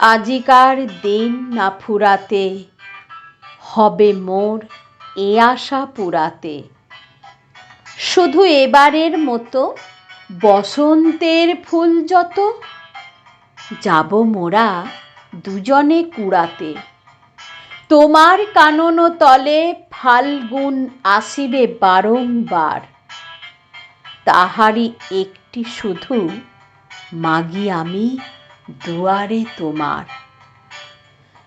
আজিকার দিন না ফুরাতে, হবে মোর এ আশা পুরাতে। শুধু এবারের মতো বসন্তের ফুল যত, যাব মোরা দুজনে কুড়াতে। তোমার কানন তলে ফাল্গুন আসিবে বারংবার, তাহারি একটি শুধু মাগি আমি দুয়ারে তোমার।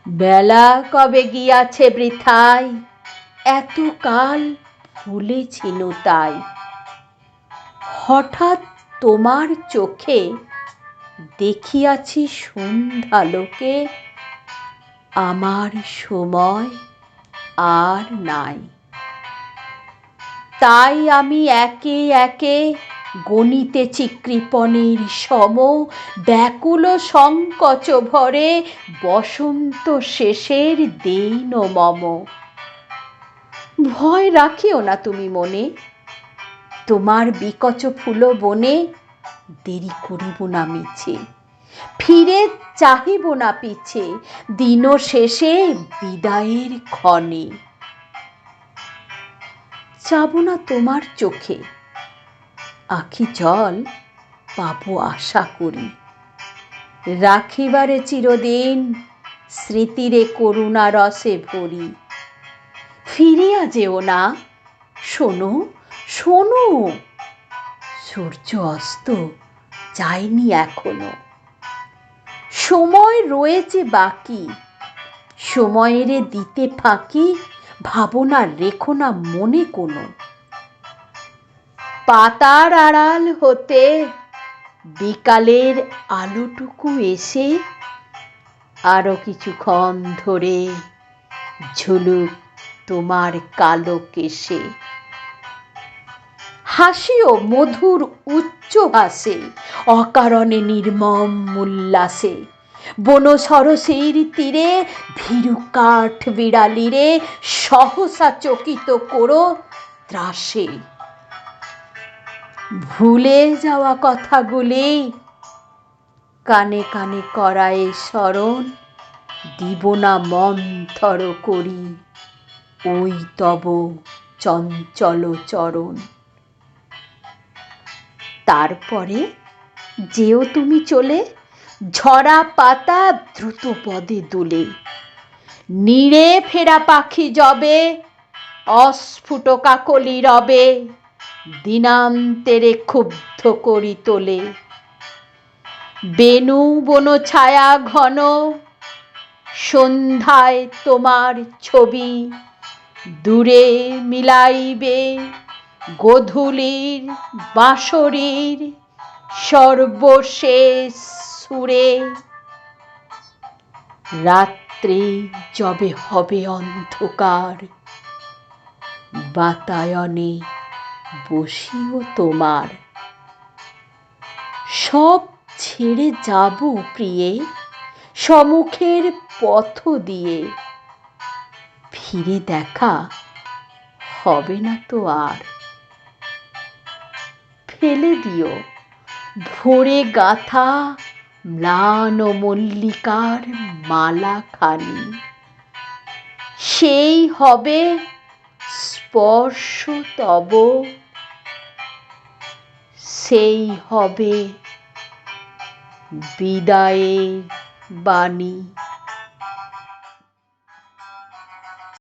বেলা কবে গিয়াছে বৃথায়, এতকাল ভুলেছিনু তাই। হঠাৎ তোমার চোখে দেখিয়াছি সন্ধ্যালোকে, আমার সময় আর নাই। তাই আমি একে একে গণিতেছি কৃপণের সম, ব্যাকুল সংকোচ ভরে বসন্ত শেষের দিন মম। ভয় রাখিও না তুমি মনে, তোমার বিকচ ফুল বনে দেরি করিব না মিছে। ফিরে চাহিব না পিছে, দিন শেষে বিদায়ের ক্ষণে। যাব না তোমার চোখে, আখি জল পাবো আশা করি। রাখিবারে চিরদিন স্মৃতিরে করুণা রসে ভরি। ফিরিয়া যেও না, শোনো শোনো, সূর্য অস্ত যায়নি এখনো। সময় রয়েছে বাকি, সময়ের দিতে ফাঁকি, ভাবনা রেখো না মনে কোনো। পাতার আড়াল হতে বিকালের আলোটুকু এসে আরো কিছুক্ষণ ধরে ঝুলুক তোমার কালো কেশে। হাসিও মধুর উচ্চ হাসে, অকারণে নির্মম উল্লাসে। বন সরসের তীরে ভীরু কাঠ বিড়ালিরে সহসা চকিত করো ত্রাসে। ভুলে যাওয়া কথাগুলি কানে কানে করায় স্মরণ, দিব না মন্থর করি ওই তব চঞ্চল চরণ। তারপরে যেও তুমি চলে, ঝরা পাতা দ্রুত পদে দুলে। নীড়ে ফেরা পাখি যবে অস্ফুট কাকলি রবে, দিনান্তেরে ক্ষুব্ধ করি তোলে। বেনু বন ছায়া ঘন, সন্ধ্যায় তোমার ছবি দূরে মিলাইবে গোধূলির বাঁশরীর সর্বশেষ সুরে। রাত্রি যবে হবে অন্ধকার, বাতায়নে বসিও তোমার। সব ছেড়ে যাব প্রিয়ে সম্মুখের পথ দিয়ে, ফিরে দেখা হবে না তো আর। ফেলে দিও ভোরে গাথা ম্লান মল্লিকার মালা খানি, সেই হবে স্পর্শ তব, সেই হবে বিদায়ের বাণী।